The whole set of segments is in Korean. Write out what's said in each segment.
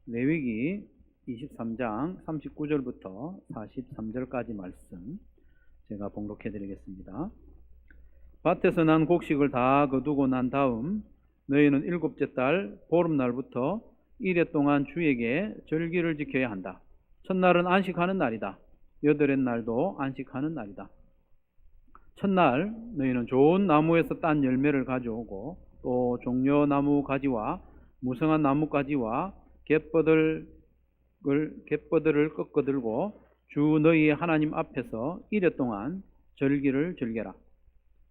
레위기 23장 39절부터 43절까지 말씀 제가 봉독해 드리겠습니다. 밭에서 난 곡식을 다 거두고 난 다음 너희는 일곱째 달 보름날부터 이레 동안 주에게 절기를 지켜야 한다. 첫날은 안식하는 날이다. 여덟의 날도 안식하는 날이다. 첫날 너희는 좋은 나무에서 딴 열매를 가져오고 또 종려나무 가지와 무성한 나무 가지와 갯버들을 꺾어들고 주 너희의 하나님 앞에서 이레 동안 절기를 즐겨라.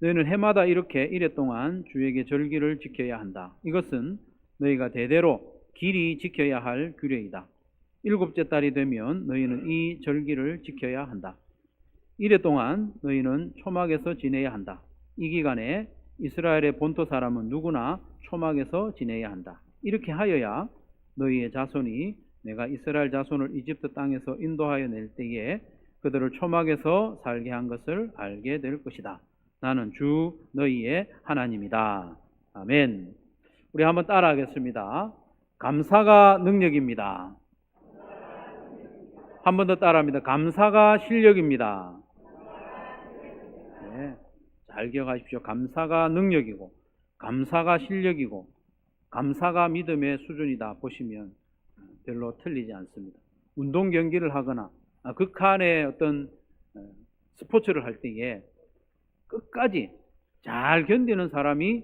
너희는 해마다 이렇게 이레 동안 주에게 절기를 지켜야 한다. 이것은 너희가 대대로 길이 지켜야 할 규례이다. 일곱째 달이 되면 너희는 이 절기를 지켜야 한다. 이레 동안 너희는 초막에서 지내야 한다. 이 기간에 이스라엘의 본토 사람은 누구나 초막에서 지내야 한다. 이렇게 하여야 너희의 자손이 내가 이스라엘 자손을 이집트 땅에서 인도하여 낼 때에 그들을 초막에서 살게 한 것을 알게 될 것이다. 나는 주 너희의 하나님이다. 아멘. 우리 한번 따라하겠습니다. 감사가 능력입니다. 한 번 더 따라합니다. 감사가 실력입니다. 네, 잘 기억하십시오. 감사가 능력이고 감사가 실력이고 감사가 믿음의 수준이다 보시면 별로 틀리지 않습니다. 운동 경기를 하거나 극한의 어떤 스포츠를 할 때에 끝까지 잘 견디는 사람이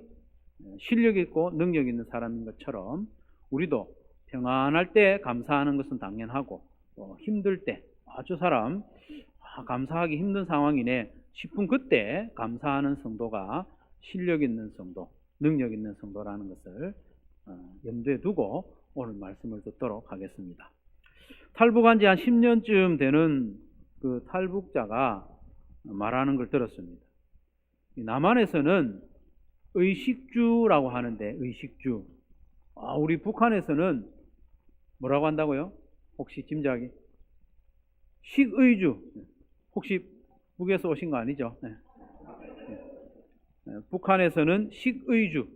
실력 있고 능력 있는 사람인 것처럼 우리도 평안할 때 감사하는 것은 당연하고 힘들 때 저 사람 감사하기 힘든 상황이네 싶은 그때 감사하는 성도가 실력 있는 성도, 능력 있는 성도라는 것을 염두에 두고 오늘 말씀을 듣도록 하겠습니다. 탈북한 지 한 10년쯤 되는 그 탈북자가 말하는 걸 들었습니다. 남한에서는 의식주라고 하는데 의식주. 우리 북한에서는 뭐라고 한다고요? 혹시 짐작이? 식의주. 혹시 북에서 오신 거 아니죠? 네. 북한에서는 식의주.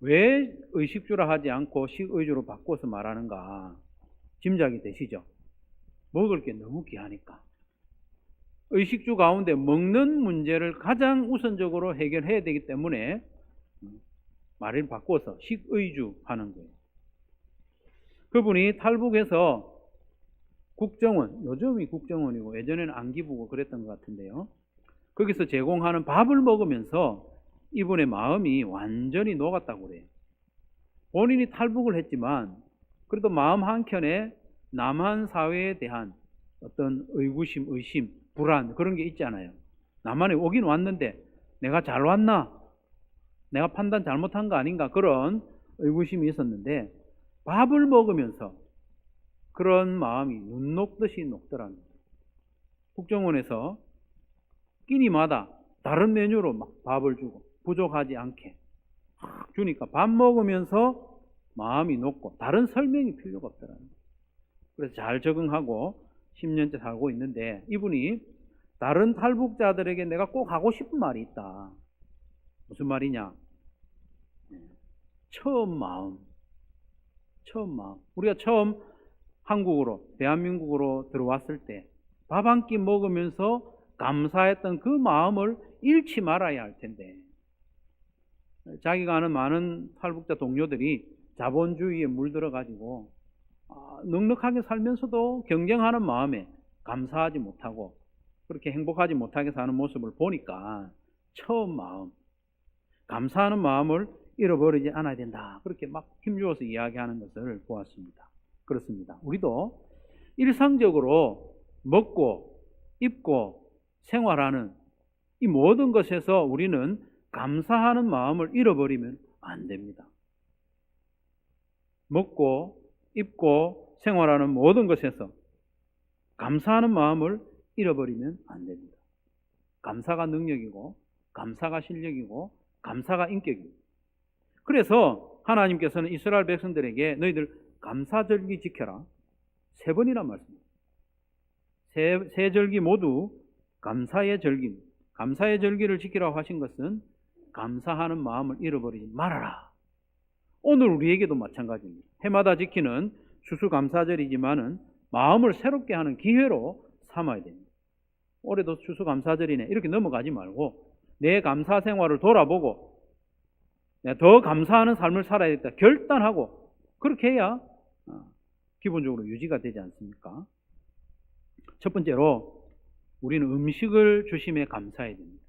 왜 의식주라 하지 않고 식의주로 바꿔서 말하는가? 짐작이 되시죠? 먹을 게 너무 귀하니까. 의식주 가운데 먹는 문제를 가장 우선적으로 해결해야 되기 때문에 말을 바꿔서 식의주 하는 거예요. 그분이 탈북해서 국정원, 요즘이 국정원이고 예전에는 안기부고 그랬던 것 같은데요. 거기서 제공하는 밥을 먹으면서 이분의 마음이 완전히 녹았다고 그래요. 본인이 탈북을 했지만 그래도 마음 한켠에 남한 사회에 대한 어떤 의구심, 의심, 불안 그런 게 있잖아요. 남한에 오긴 왔는데 내가 잘 왔나? 내가 판단 잘못한 거 아닌가? 그런 의구심이 있었는데 밥을 먹으면서 그런 마음이 눈 녹듯이 녹더라는 거예요. 국정원에서 끼니마다 다른 메뉴로 막 밥을 주고 부족하지 않게 주니까 밥 먹으면서 마음이 녹고 다른 설명이 필요가 없더라는 거예요. 그래서 잘 적응하고 10년째 살고 있는데 이분이 다른 탈북자들에게 내가 꼭 하고 싶은 말이 있다. 무슨 말이냐? 처음 마음. 우리가 처음 한국으로, 대한민국으로 들어왔을 때 밥 한 끼 먹으면서 감사했던 그 마음을 잃지 말아야 할 텐데 자기가 아는 많은 탈북자 동료들이 자본주의에 물들어가지고 넉넉하게 살면서도 경쟁하는 마음에 감사하지 못하고 그렇게 행복하지 못하게 사는 모습을 보니까 처음 마음, 감사하는 마음을 잃어버리지 않아야 된다. 그렇게 막 힘주어서 이야기하는 것을 보았습니다. 그렇습니다. 우리도 일상적으로 먹고 입고 생활하는 이 모든 것에서 우리는 감사하는 마음을 잃어버리면 안 됩니다. 먹고 입고 생활하는 모든 것에서 감사하는 마음을 잃어버리면 안 됩니다. 감사가 능력이고 감사가 실력이고 감사가 인격입니다. 그래서 하나님께서는 이스라엘 백성들에게 너희들 감사절기 지켜라 3번이나 말씀합니다. 세 절기 모두 감사의 절기입니다. 감사의 절기를 지키라고 하신 것은 감사하는 마음을 잃어버리지 말아라. 오늘 우리에게도 마찬가지입니다. 해마다 지키는 추수감사절이지만은 마음을 새롭게 하는 기회로 삼아야 됩니다. 올해도 추수감사절이네 이렇게 넘어가지 말고 내 감사 생활을 돌아보고 더 감사하는 삶을 살아야겠다 결단하고 그렇게 해야 기본적으로 유지가 되지 않습니까? 첫 번째로 우리는 음식을 주심에 감사해야 됩니다.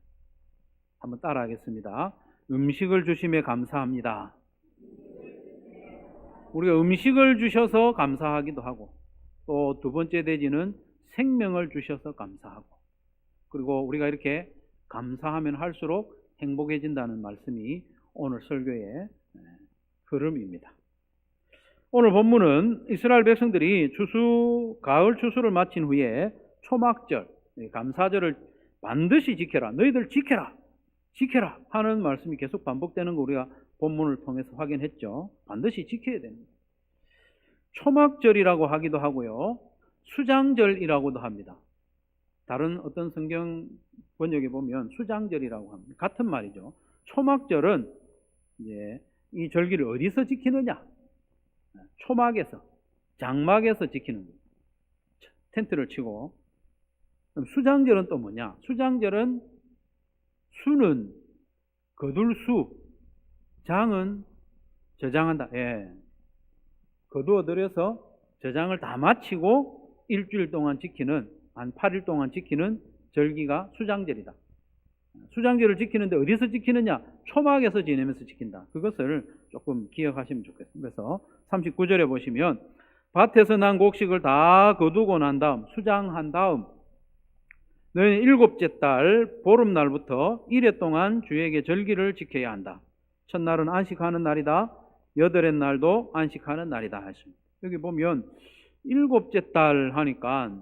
한번 따라하겠습니다. 음식을 주심에 감사합니다. 우리가 음식을 주셔서 감사하기도 하고 또 두 번째 대지는 생명을 주셔서 감사하고 그리고 우리가 이렇게 감사하면 할수록 행복해진다는 말씀이 오늘 설교의 흐름입니다. 오늘 본문은 이스라엘 백성들이 가을 추수를 마친 후에 초막절, 감사절을 반드시 지켜라. 너희들 지켜라. 지켜라 하는 말씀이 계속 반복되는 거 우리가 본문을 통해서 확인했죠. 반드시 지켜야 됩니다. 초막절이라고 하기도 하고요. 수장절이라고도 합니다. 다른 어떤 성경 번역에 보면 수장절이라고 합니다. 같은 말이죠. 초막절은 이제 이 절기를 어디서 지키느냐? 초막에서, 장막에서 지키는 거예요. 텐트를 치고. 그럼 수장절은 또 뭐냐? 수장절은 수는 거둘 수, 장은 저장한다. 거두어들여서 저장을 다 마치고 일주일 동안 지키는, 한 8일 동안 지키는 절기가 수장절이다. 수장절을 지키는데 어디서 지키느냐? 초막에서 지내면서 지킨다. 그것을 조금 기억하시면 좋겠습니다. 그래서 39절에 보시면 밭에서 난 곡식을 다 거두고 난 다음 수장한 다음 너희는 7째 달 보름날부터 1회 동안 주에게 절기를 지켜야 한다. 첫날은 안식하는 날이다. 8의 날도 안식하는 날이다 하십니다. 여기 보면 7째 달 하니까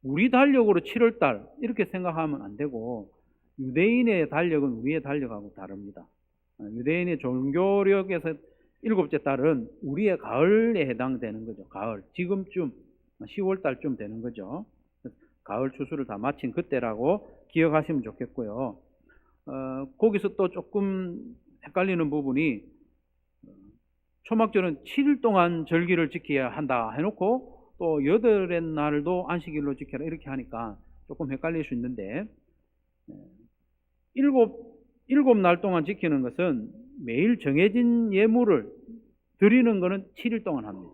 우리 달력으로 7월 달 이렇게 생각하면 안 되고 유대인의 달력은 우리의 달력하고 다릅니다. 유대인의 종교력에서 7째 달은 우리의 가을에 해당되는 거죠. 가을. 지금쯤 10월 달쯤 되는 거죠. 가을 추수를 다 마친 그때라고 기억하시면 좋겠고요. 거기서 또 조금 헷갈리는 부분이 초막절은 7일 동안 절기를 지켜야 한다 해놓고 또 8의 날도 안식일로 지켜라 이렇게 하니까 조금 헷갈릴 수 있는데 7날 동안 지키는 것은 매일 정해진 예물을 드리는 것은 7일 동안 합니다.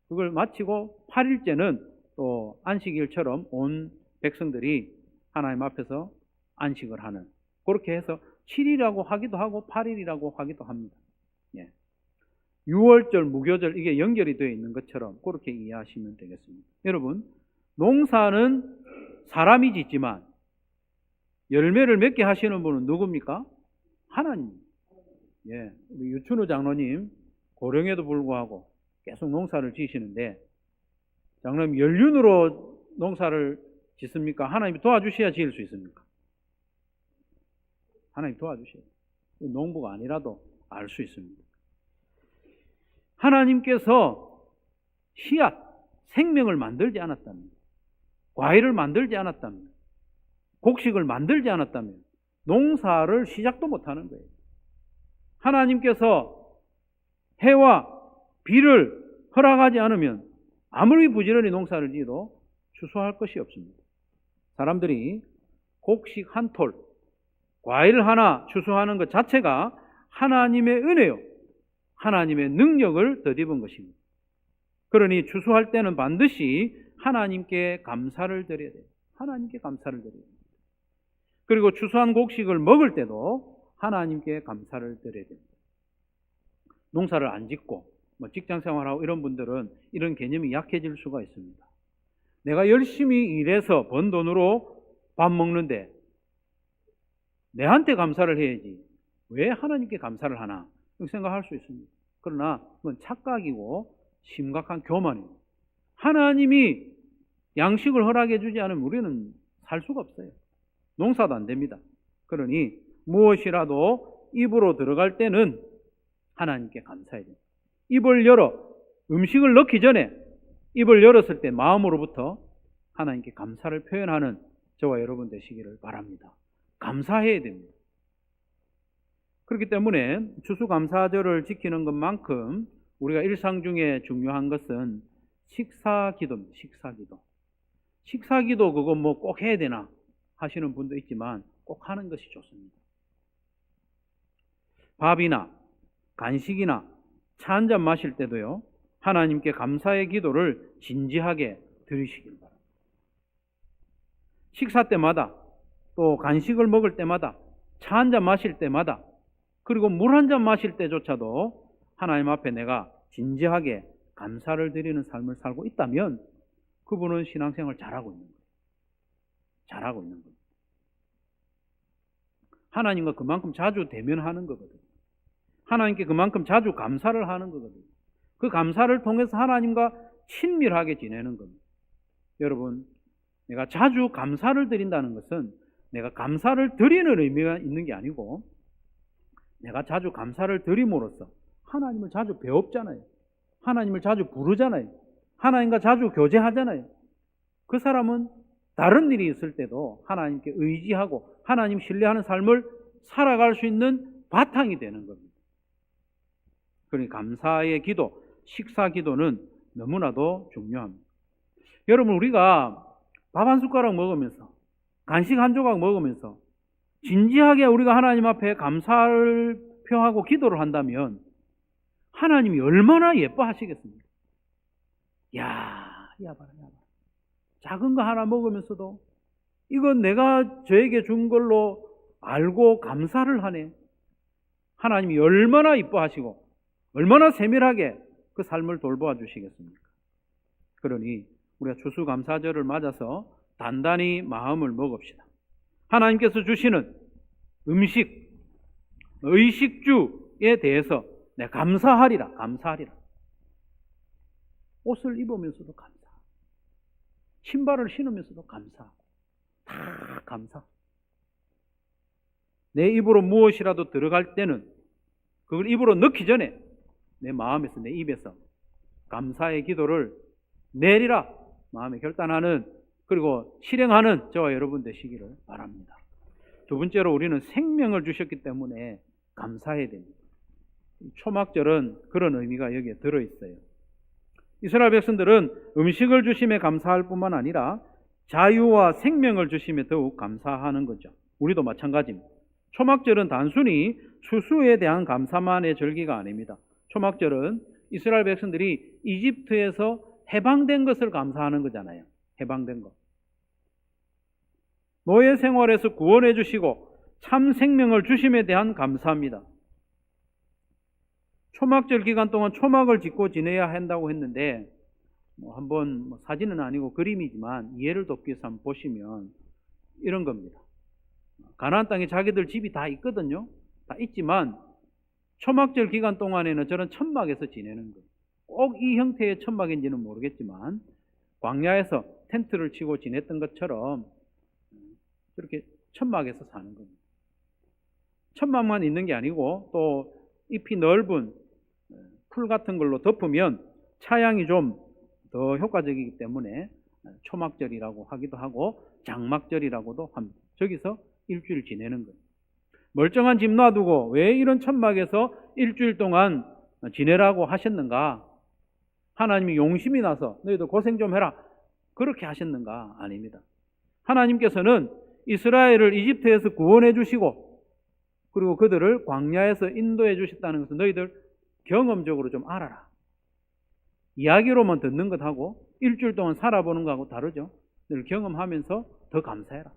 그걸 마치고 8일째는 또 안식일처럼 온 백성들이 하나님 앞에서 안식을 하는 그렇게 해서 7일이라고 하기도 하고 8일이라고 하기도 합니다. 6월절, 무교절 이게 연결이 되어 있는 것처럼 그렇게 이해하시면 되겠습니다. 여러분, 농사는 사람이 짓지만 열매를 맺게 하시는 분은 누굽니까? 하나님. 우리 유춘우 장로님 고령에도 불구하고 계속 농사를 지시는데 장로님 연륜으로 농사를 짓습니까? 하나님이 도와주셔야 지을 수 있습니까? 하나님 도와주셔야 농부가 아니라도 알 수 있습니다. 하나님께서 씨앗, 생명을 만들지 않았다면, 과일을 만들지 않았다면, 곡식을 만들지 않았다면 농사를 시작도 못하는 거예요. 하나님께서 해와 비를 허락하지 않으면 아무리 부지런히 농사를 지어도 추수할 것이 없습니다. 사람들이 곡식 한 톨, 과일 하나 추수하는 것 자체가 하나님의 은혜요. 하나님의 능력을 덧입은 것입니다. 그러니 추수할 때는 반드시 하나님께 감사를 드려야 돼요. 하나님께 감사를 드려야 됩니다. 그리고 추수한 곡식을 먹을 때도 하나님께 감사를 드려야 됩니다. 농사를 안 짓고 직장 생활하고 이런 분들은 이런 개념이 약해질 수가 있습니다. 내가 열심히 일해서 번 돈으로 밥 먹는데 내한테 감사를 해야지 왜 하나님께 감사를 하나 이렇게 생각할 수 있습니다. 그러나 그건 착각이고 심각한 교만입니다. 하나님이 양식을 허락해 주지 않으면 우리는 살 수가 없어요. 농사도 안 됩니다. 그러니 무엇이라도 입으로 들어갈 때는 하나님께 감사해야 됩니다. 입을 열어 음식을 넣기 전에 입을 열었을 때 마음으로부터 하나님께 감사를 표현하는 저와 여러분 되시기를 바랍니다. 감사해야 됩니다. 그렇기 때문에 추수감사절을 지키는 것만큼 우리가 일상 중에 중요한 것은 식사기도입니다. 식사기도. 식사기도 그거 뭐 꼭 해야 되나 하시는 분도 있지만 꼭 하는 것이 좋습니다. 밥이나 간식이나 차 한 잔 마실 때도요, 하나님께 감사의 기도를 진지하게 드리시길 바랍니다. 식사 때마다, 또 간식을 먹을 때마다, 차 한 잔 마실 때마다, 그리고 물 한 잔 마실 때조차도 하나님 앞에 내가 진지하게 감사를 드리는 삶을 살고 있다면 그분은 신앙생활 잘하고 있는 거예요. 잘하고 있는 거예요. 하나님과 그만큼 자주 대면하는 거거든요. 하나님께 그만큼 자주 감사를 하는 거거든요. 그 감사를 통해서 하나님과 친밀하게 지내는 겁니다. 여러분, 내가 자주 감사를 드린다는 것은 내가 감사를 드리는 의미가 있는 게 아니고, 내가 자주 감사를 드림으로써 하나님을 자주 배웁잖아요. 하나님을 자주 부르잖아요. 하나님과 자주 교제하잖아요. 그 사람은 다른 일이 있을 때도 하나님께 의지하고 하나님 신뢰하는 삶을 살아갈 수 있는 바탕이 되는 겁니다. 그러니 감사의 기도, 식사 기도는 너무나도 중요합니다. 여러분, 우리가 밥 한 숟가락 먹으면서, 간식 한 조각 먹으면서 진지하게 우리가 하나님 앞에 감사를 표하고 기도를 한다면 하나님이 얼마나 예뻐하시겠습니까? 야 봐라. 작은 거 하나 먹으면서도 이건 내가 저에게 준 걸로 알고 감사를 하네. 하나님이 얼마나 이뻐하시고 얼마나 세밀하게 그 삶을 돌보아 주시겠습니까? 그러니 우리가 추수감사절을 맞아서 단단히 마음을 먹읍시다. 하나님께서 주시는 음식, 의식주에 대해서 내가 감사하리라. 옷을 입으면서도 감사, 신발을 신으면서도 감사, 다 감사. 내 입으로 무엇이라도 들어갈 때는 그걸 입으로 넣기 전에 내 마음에서, 내 입에서 감사의 기도를 내리라 마음에 결단하는, 그리고 실행하는 저와 여러분 되시기를 바랍니다. 두 번째로, 우리는 생명을 주셨기 때문에 감사해야 됩니다. 초막절은 그런 의미가 여기에 들어있어요. 이스라엘 백성들은 음식을 주심에 감사할 뿐만 아니라 자유와 생명을 주심에 더욱 감사하는 거죠. 우리도 마찬가지입니다. 초막절은 단순히 추수에 대한 감사만의 절기가 아닙니다. 초막절은 이스라엘 백성들이 이집트에서 해방된 것을 감사하는 거잖아요. 해방된 것. 노예 생활에서 구원해 주시고 참 생명을 주심에 대한 감사합니다. 초막절 기간 동안 초막을 짓고 지내야 한다고 했는데, 한번 사진은 아니고 그림이지만 이해를 돕기 위해서 한번 보시면 이런 겁니다. 가나안 땅에 자기들 집이 다 있거든요. 다 있지만 초막절 기간 동안에는 저런 천막에서 지내는 거예요. 꼭 이 형태의 천막인지는 모르겠지만 광야에서 텐트를 치고 지냈던 것처럼 저렇게 천막에서 사는 겁니다. 천막만 있는 게 아니고 또 잎이 넓은 풀 같은 걸로 덮으면 차양이 좀 더 효과적이기 때문에 초막절이라고 하기도 하고 장막절이라고도 합니다. 저기서 일주일 지내는 거예요. 멀쩡한 집 놔두고 왜 이런 천막에서 일주일 동안 지내라고 하셨는가? 하나님이 용심이 나서 너희들 고생 좀 해라, 그렇게 하셨는가? 아닙니다. 하나님께서는 이스라엘을 이집트에서 구원해 주시고 그리고 그들을 광야에서 인도해 주셨다는 것을 너희들 경험적으로 좀 알아라. 이야기로만 듣는 것하고 일주일 동안 살아보는 것하고 다르죠. 너희를 경험하면서 더 감사해라.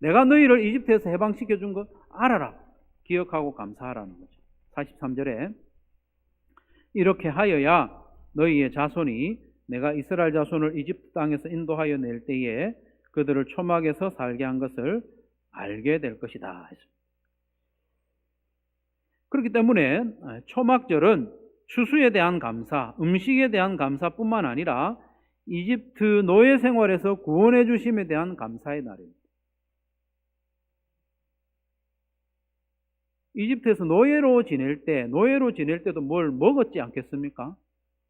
내가 너희를 이집트에서 해방시켜 준 것 알아라. 기억하고 감사하라는 거죠. 43절에 이렇게 하여야 너희의 자손이 내가 이스라엘 자손을 이집트 땅에서 인도하여 낼 때에 그들을 초막에서 살게 한 것을 알게 될 것이다 했습니다. 그렇기 때문에 초막절은 추수에 대한 감사, 음식에 대한 감사뿐만 아니라 이집트 노예 생활에서 구원해 주심에 대한 감사의 날입니다. 이집트에서 노예로 지낼 때도 뭘 먹었지 않겠습니까?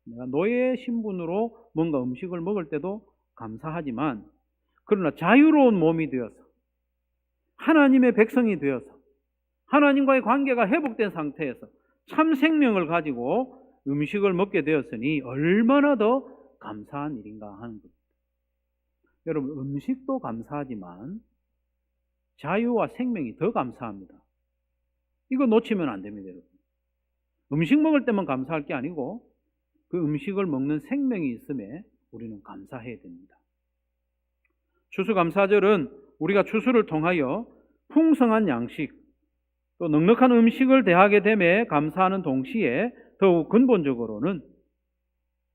내가 노예 신분으로 뭔가 음식을 먹을 때도 감사하지만, 그러나 자유로운 몸이 되어서 하나님의 백성이 되어서 하나님과의 관계가 회복된 상태에서 참 생명을 가지고 음식을 먹게 되었으니 얼마나 더 감사한 일인가 하는 겁니다. 여러분, 음식도 감사하지만 자유와 생명이 더 감사합니다. 이거 놓치면 안 됩니다, 여러분. 음식 먹을 때만 감사할 게 아니고 그 음식을 먹는 생명이 있음에 우리는 감사해야 됩니다. 추수감사절은 우리가 추수를 통하여 풍성한 양식, 또 넉넉한 음식을 대하게 됨에 감사하는 동시에 더욱 근본적으로는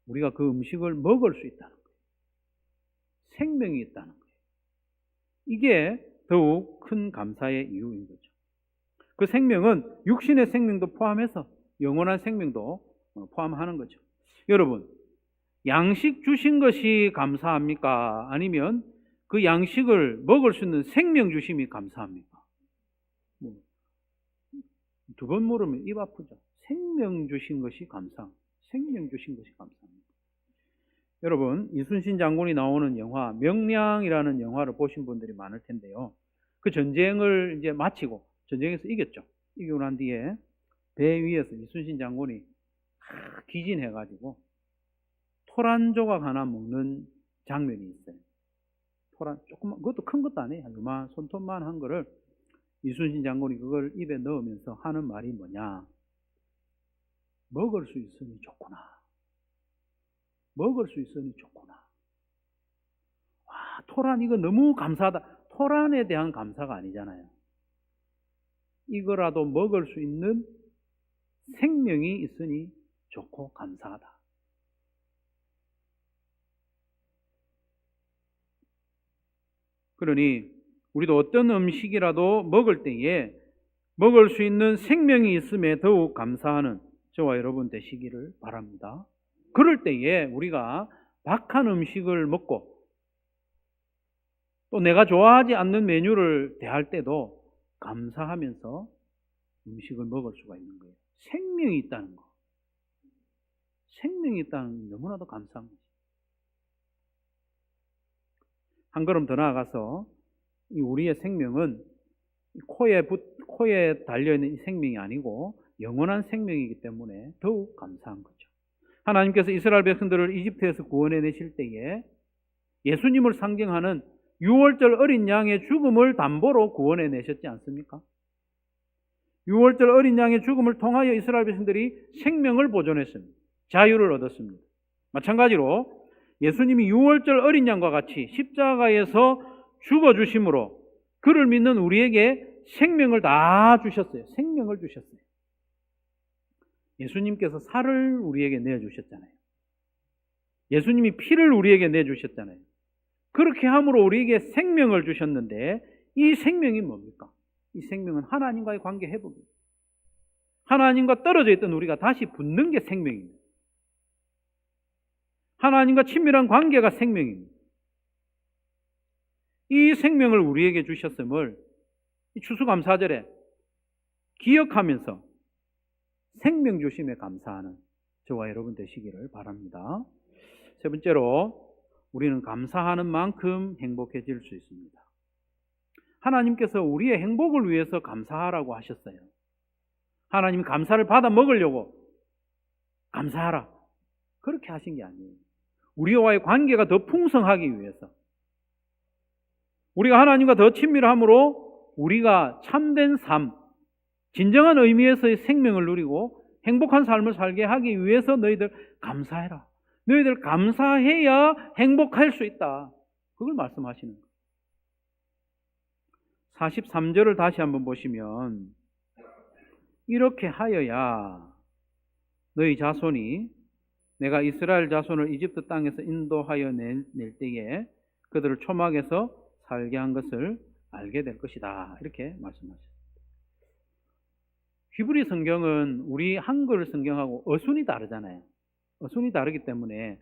우리가 그 음식을 먹을 수 있다는 거예요. 생명이 있다는 거예요. 이게 더욱 큰 감사의 이유인 거죠. 그 생명은 육신의 생명도 포함해서 영원한 생명도 포함하는 거죠. 여러분, 양식 주신 것이 감사합니까? 아니면 그 양식을 먹을 수 있는 생명 주심이 감사합니까? 두 번 물으면 입 아프죠. 생명 주신 것이 생명 주신 것이 감사합니다. 여러분, 이순신 장군이 나오는 영화 명량이라는 영화를 보신 분들이 많을 텐데요. 그 전쟁을 이제 마치고 전쟁에서 이겼죠. 이기고 난 뒤에 배 위에서 이순신 장군이 기진해가지고 토란 조각 하나 먹는 장면이 있어요. 토란 조금만, 그것도 큰 것도 아니에요. 요만 손톱만 한 거를 이순신 장군이 그걸 입에 넣으면서 하는 말이 뭐냐? 먹을 수 있으니 좋구나. 먹을 수 있으니 좋구나. 와, 토란 이거 너무 감사하다. 토란에 대한 감사가 아니잖아요. 이거라도 먹을 수 있는 생명이 있으니 좋고 감사하다. 그러니 우리도 어떤 음식이라도 먹을 때에 먹을 수 있는 생명이 있음에 더욱 감사하는 저와 여러분 되시기를 바랍니다. 그럴 때에 우리가 박한 음식을 먹고 또 내가 좋아하지 않는 메뉴를 대할 때도 감사하면서 음식을 먹을 수가 있는 거예요. 생명이 있다는 거. 생명이 있다는 게 너무나도 감사한 거죠. 한 걸음 더 나아가서 이 우리의 생명은 코에 달려있는 이 생명이 아니고 영원한 생명이기 때문에 더욱 감사한 거죠. 하나님께서 이스라엘 백성들을 이집트에서 구원해 내실 때에 예수님을 상징하는 6월절 어린 양의 죽음을 담보로 구원해 내셨지 않습니까? 6월절 어린 양의 죽음을 통하여 이스라엘 백성들이 생명을 보존했습니다. 자유를 얻었습니다. 마찬가지로 예수님이 6월절 어린 양과 같이 십자가에서 죽어주심으로 그를 믿는 우리에게 생명을 다 주셨어요. 생명을 주셨어요. 예수님께서 살을 우리에게 내주셨잖아요. 예수님이 피를 우리에게 내주셨잖아요. 그렇게 함으로 우리에게 생명을 주셨는데 이 생명이 뭡니까? 이 생명은 하나님과의 관계 회복입니다. 하나님과 떨어져 있던 우리가 다시 붙는 게 생명입니다. 하나님과 친밀한 관계가 생명입니다. 이 생명을 우리에게 주셨음을 추수감사절에 기억하면서 생명 주심에 감사하는 저와 여러분 되시기를 바랍니다. 세 번째로 우리는 감사하는 만큼 행복해질 수 있습니다. 하나님께서 우리의 행복을 위해서 감사하라고 하셨어요. 하나님이 감사를 받아 먹으려고 감사하라 그렇게 하신 게 아니에요. 우리와의 관계가 더 풍성하기 위해서, 우리가 하나님과 더 친밀함으로 우리가 참된 삶, 진정한 의미에서의 생명을 누리고 행복한 삶을 살게 하기 위해서 너희들 감사해라. 너희들 감사해야 행복할 수 있다. 그걸 말씀하시는 거예요. 43절을 다시 한번 보시면 이렇게 하여야 너희 자손이 내가 이스라엘 자손을 이집트 땅에서 인도하여 낼 때에 그들을 초막에서 살게 한 것을 알게 될 것이다. 이렇게 말씀하셨습니다. 히브리 성경은 우리 한글 성경하고 어순이 다르잖아요. 어순이 다르기 때문에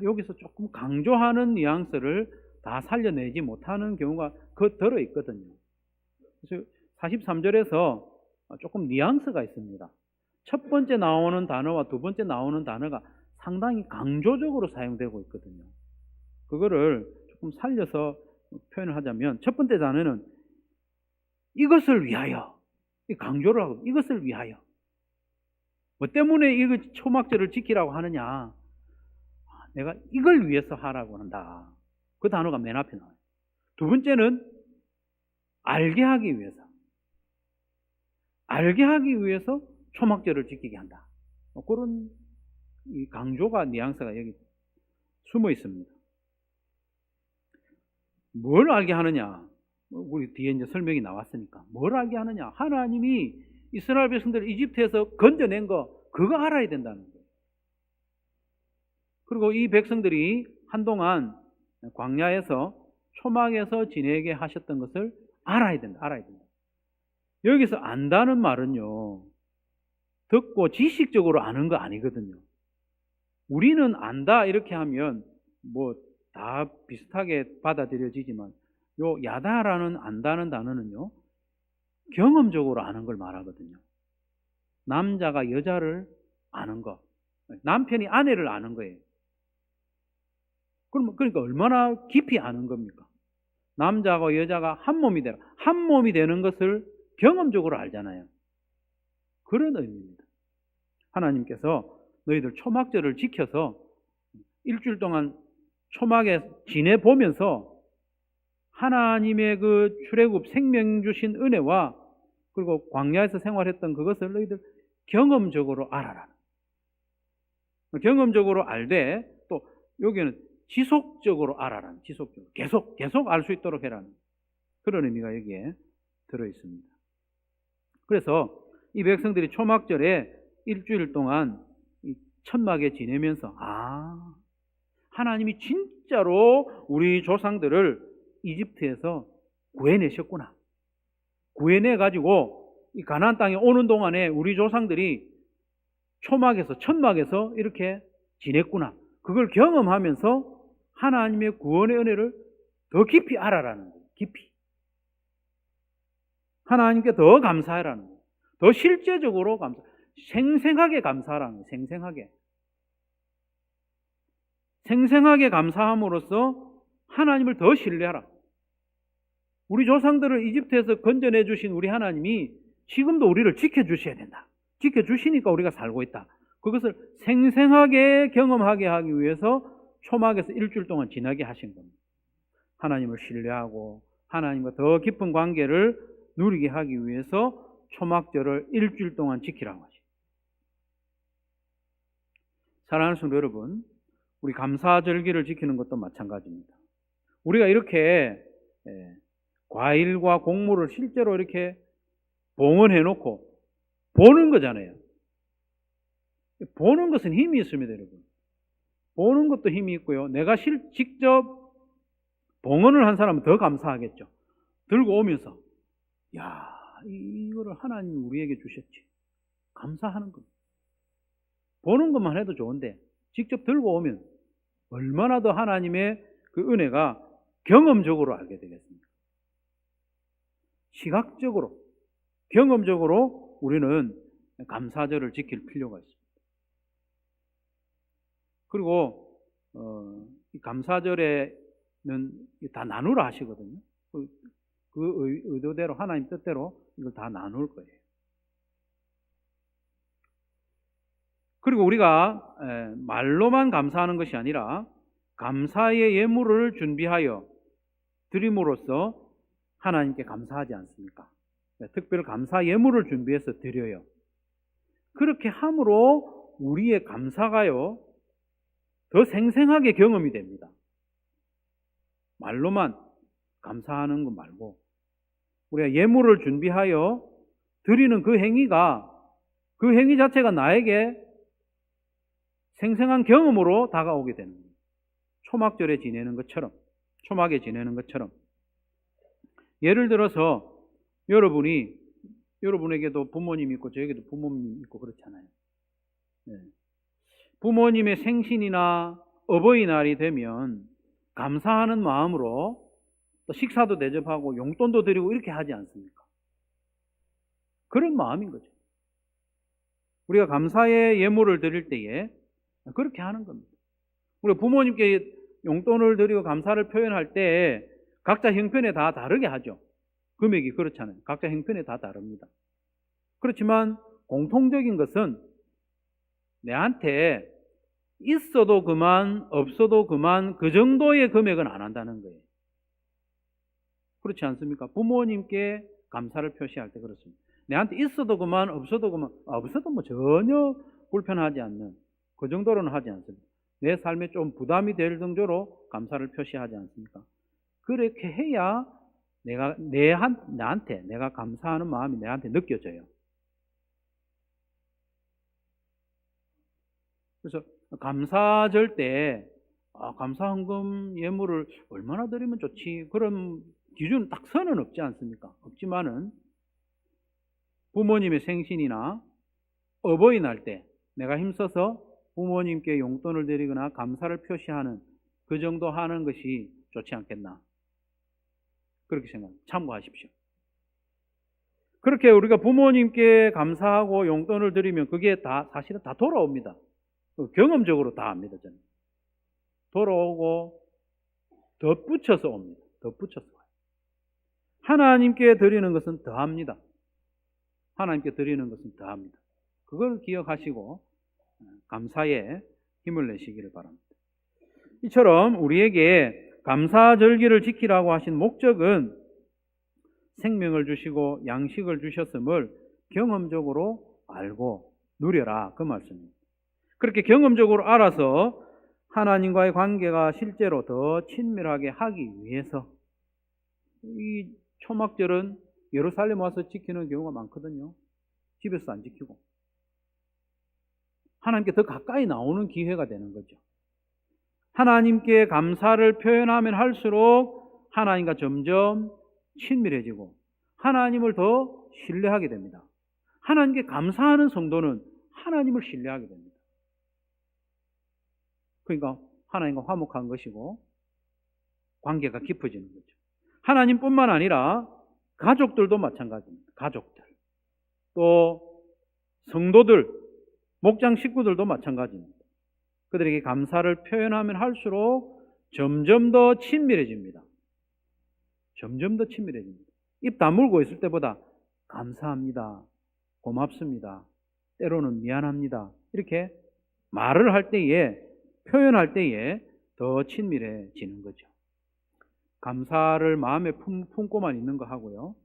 여기서 조금 강조하는 뉘앙스를 다 살려내지 못하는 경우가 들어 있거든요. 그래서 43절에서 조금 뉘앙스가 있습니다. 첫 번째 나오는 단어와 두 번째 나오는 단어가 상당히 강조적으로 사용되고 있거든요. 그거를 조금 살려서 표현을 하자면 첫 번째 단어는 이것을 위하여, 강조를 하고 이것을 위하여. 뭐 때문에 이거 초막절을 지키라고 하느냐? 내가 이걸 위해서 하라고 한다. 그 단어가 맨 앞에 나와요. 두 번째는 알게 하기 위해서. 알게 하기 위해서 초막절을 지키게 한다. 그런 이 강조가, 뉘앙스가 여기 숨어 있습니다. 뭘 알게 하느냐? 우리 뒤에 이제 설명이 나왔으니까. 뭘 알게 하느냐? 하나님이 이스라엘 백성들을 이집트에서 건져낸 거, 그거 알아야 된다는 거예요. 그리고 이 백성들이 한동안 광야에서 초막에서 지내게 하셨던 것을 알아야 된다. 알아야 된다. 여기서 안다는 말은요, 듣고 지식적으로 아는 거 아니거든요. 우리는 안다 이렇게 하면 뭐 다 비슷하게 받아들여지지만 요 야다라는 안다는 단어는요, 경험적으로 아는 걸 말하거든요. 남자가 여자를 아는 거, 남편이 아내를 아는 거예요. 그러니까 얼마나 깊이 아는 겁니까? 남자하고 여자가 한 몸이 되라. 한 몸이 되는 것을 경험적으로 알잖아요. 그런 의미입니다. 하나님께서 너희들 초막절을 지켜서 일주일 동안 초막에 지내보면서 하나님의 그 출애굽 생명 주신 은혜와 그리고 광야에서 생활했던 그것을 너희들 경험적으로 알아라. 경험적으로 알되 또 여기는 지속적으로 알아라. 지속적으로. 계속 알 수 있도록 해라는 그런 의미가 여기에 들어있습니다. 그래서 이 백성들이 초막절에 일주일 동안 이 천막에 지내면서 하나님이 진짜로 우리 조상들을 이집트에서 구해내셨구나. 구해내가지고 이 가나안 땅에 오는 동안에 우리 조상들이 초막에서 천막에서 이렇게 지냈구나. 그걸 경험하면서 하나님의 구원의 은혜를 더 깊이 알아라는 거예요. 깊이. 하나님께 더 감사하라는 거예요. 더 실제적으로 생생하게 감사하라는 거예요. 생생하게 감사함으로써 하나님을 더 신뢰하라. 우리 조상들을 이집트에서 건져내 주신 우리 하나님이 지금도 우리를 지켜주셔야 된다. 지켜주시니까 우리가 살고 있다. 그것을 생생하게 경험하게 하기 위해서 초막에서 일주일 동안 지나게 하신 겁니다. 하나님을 신뢰하고 하나님과 더 깊은 관계를 누리게 하기 위해서 초막절을 일주일 동안 지키라고 하십니다. 사랑하는 성도 여러분, 우리 감사절기를 지키는 것도 마찬가지입니다. 우리가 이렇게 과일과 곡물을 실제로 이렇게 봉헌해놓고 보는 거잖아요. 보는 것은 힘이 있습니다, 여러분. 보는 것도 힘이 있고요. 내가 직접 봉헌을 한 사람은 더 감사하겠죠. 들고 오면서 이거를 하나님이 우리에게 주셨지. 감사하는 겁니다. 보는 것만 해도 좋은데 직접 들고 오면 얼마나 더 하나님의 그 은혜가 경험적으로 알게 되겠습니까? 시각적으로, 경험적으로 우리는 감사절을 지킬 필요가 있습니다. 그리고 이 감사절에는 다 나누라 하시거든요. 그 의도대로 하나님 뜻대로 이걸 다 나눌 거예요. 그리고 우리가 말로만 감사하는 것이 아니라 감사의 예물을 준비하여 드림으로써 하나님께 감사하지 않습니까? 특별 감사 예물을 준비해서 드려요. 그렇게 함으로 우리의 감사가요 더 생생하게 경험이 됩니다. 말로만 감사하는 것 말고 우리가 예물을 준비하여 드리는 그 행위 자체가 나에게 생생한 경험으로 다가오게 되는 거예요. 초막절에 지내는 것처럼, 초막에 지내는 것처럼. 예를 들어서 여러분에게도 부모님 있고 저에게도 부모님 있고 그렇잖아요. 부모님의 생신이나 어버이날이 되면 감사하는 마음으로 또 식사도 대접하고 용돈도 드리고 이렇게 하지 않습니까? 그런 마음인 거죠. 우리가 감사의 예물을 드릴 때에 그렇게 하는 겁니다. 우리가 부모님께 용돈을 드리고 감사를 표현할 때 각자 형편에 다 다르게 하죠. 금액이 그렇잖아요. 각자 형편에 다 다릅니다. 그렇지만 공통적인 것은 내한테 있어도 그만, 없어도 그만, 그 정도의 금액은 안 한다는 거예요. 그렇지 않습니까? 부모님께 감사를 표시할 때 그렇습니다. 내한테 있어도 그만, 없어도 그만, 없어도 뭐 전혀 불편하지 않는 그 정도로는 하지 않습니다. 내 삶에 좀 부담이 될 정도로 감사를 표시하지 않습니까? 그렇게 해야 나한테 내가 감사하는 마음이 내한테 느껴져요. 그래서 감사절 때 감사헌금 예물을 얼마나 드리면 좋지? 그런 기준 딱 선은 없지 않습니까? 없지만은 부모님의 생신이나 어버이날 때 내가 힘써서 부모님께 용돈을 드리거나 감사를 표시하는 그 정도 하는 것이 좋지 않겠나? 그렇게 생각합니다. 참고하십시오. 그렇게 우리가 부모님께 감사하고 용돈을 드리면 그게 다 사실은 다 돌아옵니다. 경험적으로 다 압니다. 저는 돌아오고 덧붙여서 옵니다. 덧붙여서 와요. 하나님께 드리는 것은 더합니다. 하나님께 드리는 것은 더합니다. 그걸 기억하시고 감사에 힘을 내시기를 바랍니다. 이처럼 우리에게 감사절기를 지키라고 하신 목적은 생명을 주시고 양식을 주셨음을 경험적으로 알고 누려라, 그 말씀입니다. 그렇게 경험적으로 알아서 하나님과의 관계가 실제로 더 친밀하게 하기 위해서 이 초막절은 예루살렘 와서 지키는 경우가 많거든요. 집에서 안 지키고 하나님께 더 가까이 나오는 기회가 되는 거죠. 하나님께 감사를 표현하면 할수록 하나님과 점점 친밀해지고 하나님을 더 신뢰하게 됩니다. 하나님께 감사하는 성도는 하나님을 신뢰하게 됩니다. 그러니까 하나님과 화목한 것이고 관계가 깊어지는 거죠. 하나님뿐만 아니라 가족들도 마찬가지입니다. 가족들, 또 성도들, 목장 식구들도 마찬가지입니다. 그들에게 감사를 표현하면 할수록 점점 더 친밀해집니다. 점점 더 친밀해집니다. 입 다물고 있을 때보다 감사합니다, 고맙습니다, 때로는 미안합니다, 이렇게 말을 할 때에, 표현할 때에 더 친밀해지는 거죠. 감사를 마음에 품고만 있는 거 하고요.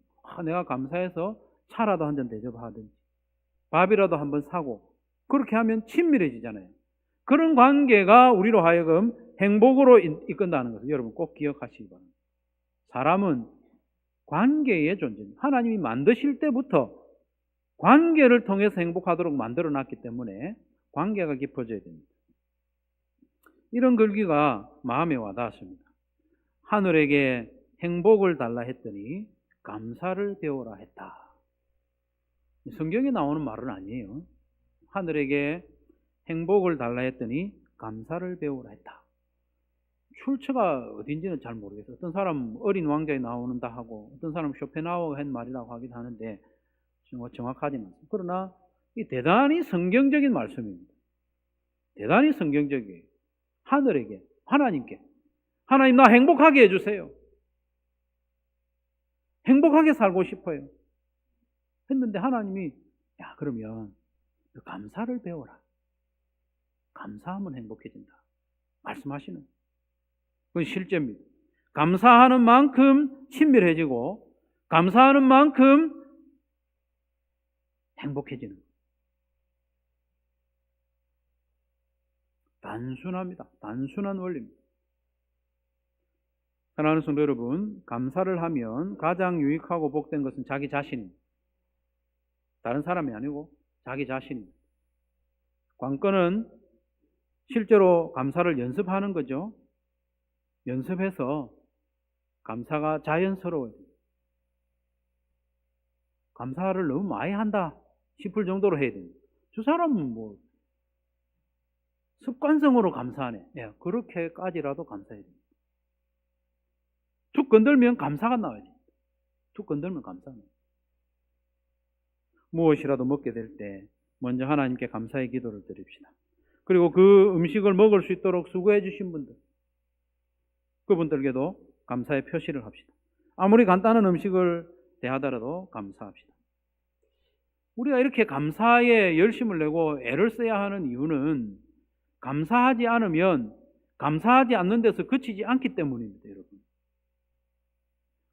내가 감사해서 차라도 한 잔 대접하든지 밥이라도 한번 사고 그렇게 하면 친밀해지잖아요. 그런 관계가 우리로 하여금 행복으로 이끈다는 것을 여러분 꼭 기억하시기 바랍니다. 사람은 관계의 존재입니다. 하나님이 만드실 때부터 관계를 통해서 행복하도록 만들어 놨기 때문에 관계가 깊어져야 됩니다. 이런 글귀가 마음에 와닿았습니다. 하늘에게 행복을 달라 했더니 감사를 배우라 했다. 성경에 나오는 말은 아니에요. 하늘에게 행복을 달라 했더니 감사를 배우라 했다. 출처가 어딘지는 잘 모르겠어요. 어떤 사람은 어린 왕자에 나오는다 하고 어떤 사람은 쇼펜하우어가 한 말이라고 하기도 하는데 정확하지는 않습니다. 그러나 이 대단히 성경적인 말씀입니다. 대단히 성경적이에요. 하늘에게, 하나님께, 하나님 나 행복하게 해주세요. 행복하게 살고 싶어요. 했는데 하나님이 그러면 감사를 배워라. 감사하면 행복해진다. 말씀하시는. 그건 실제입니다. 감사하는 만큼 친밀해지고 감사하는 만큼 행복해지는 거예요. 단순합니다. 단순한 원리입니다. 사랑하는 성도 여러분, 감사를 하면 가장 유익하고 복된 것은 자기 자신입니다. 다른 사람이 아니고 자기 자신입니다. 관건은 실제로 감사를 연습하는 거죠. 연습해서 감사가 자연스러워요. 감사를 너무 많이 한다 싶을 정도로 해야 됩니다. 저 사람은 뭐 습관성으로 감사하네. 그렇게까지라도 감사해야 됩니다. 툭 건들면 감사가 나와야 됩니다. 툭 건들면 감사가 나와요. 무엇이라도 먹게 될 때 먼저 하나님께 감사의 기도를 드립시다. 그리고 그 음식을 먹을 수 있도록 수고해 주신 분들, 그분들께도 감사의 표시를 합시다. 아무리 간단한 음식을 대하더라도 감사합시다. 우리가 이렇게 감사에 열심을 내고 애를 써야 하는 이유는 감사하지 않으면 감사하지 않는 데서 그치지 않기 때문입니다, 여러분.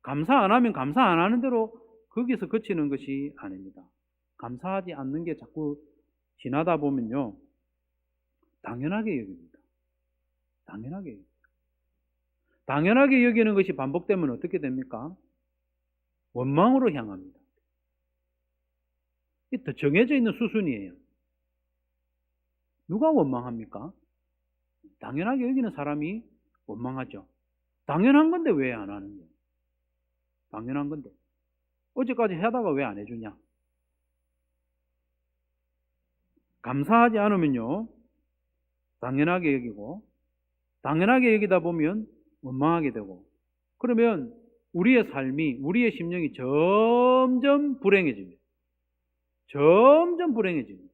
감사 안 하면 감사 안 하는 대로 거기서 그치는 것이 아닙니다. 감사하지 않는 게 자꾸 지나다 보면요, 당연하게 여깁니다. 당연하게 여깁니다. 당연하게 여기는 것이 반복되면 어떻게 됩니까? 원망으로 향합니다. 이게 더 정해져 있는 수순이에요. 누가 원망합니까? 당연하게 여기는 사람이 원망하죠. 당연한 건데 왜 안 하는 거예요? 당연한 건데. 어제까지 하다가 왜 안 해주냐? 감사하지 않으면요, 당연하게 여기고, 당연하게 여기다 보면 원망하게 되고, 그러면 우리의 삶이, 우리의 심령이 점점 불행해집니다. 점점 불행해집니다.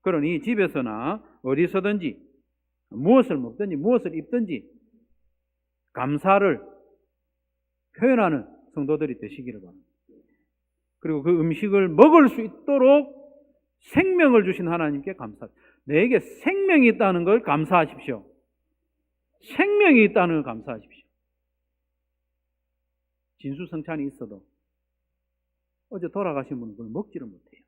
그러니 집에서나 어디서든지 무엇을 먹든지 무엇을 입든지 감사를 표현하는 성도들이 되시기를 바랍니다. 그리고 그 음식을 먹을 수 있도록 생명을 주신 하나님께 감사합니다. 내게 생명이 있다는 걸 감사하십시오. 생명이 있다는 걸 감사하십시오. 진수성찬이 있어도 어제 돌아가신 분은 그걸 먹지를 못해요.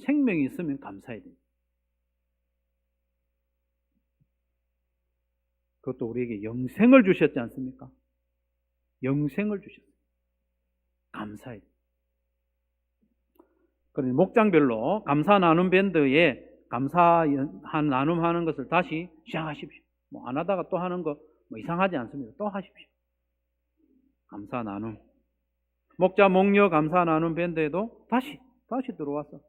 생명이 있으면 감사해야 됩니다. 그것도 우리에게 영생을 주셨지 않습니까? 영생을 주셨어요. 감사해야 됩니다. 그러니 목장별로 감사 나눔 밴드에 감사 나눔하는 것을 다시 시작하십시오. 뭐 안 하다가 또 하는 거 뭐 이상하지 않습니다. 또 하십시오. 감사 나눔. 목자 목녀 감사 나눔 밴드에도 다시 들어와서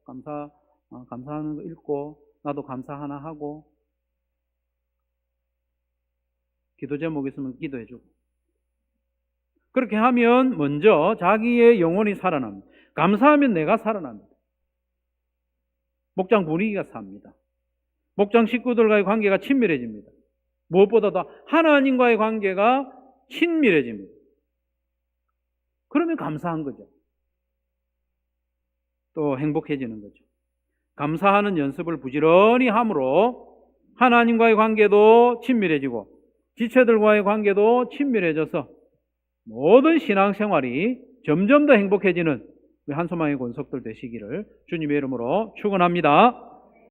감사하는 거 읽고 나도 감사 하나 하고 기도 제목 있으면 기도해주고 그렇게 하면 먼저 자기의 영혼이 살아납니다. 감사하면 내가 살아납니다. 목장 분위기가 삽니다. 목장 식구들과의 관계가 친밀해집니다. 무엇보다도 하나님과의 관계가 친밀해집니다. 그러면 감사한 거죠. 또 행복해지는 거죠. 감사하는 연습을 부지런히 함으로 하나님과의 관계도 친밀해지고 지체들과의 관계도 친밀해져서 모든 신앙생활이 점점 더 행복해지는 한소망의 권속들 되시기를 주님의 이름으로 축원합니다.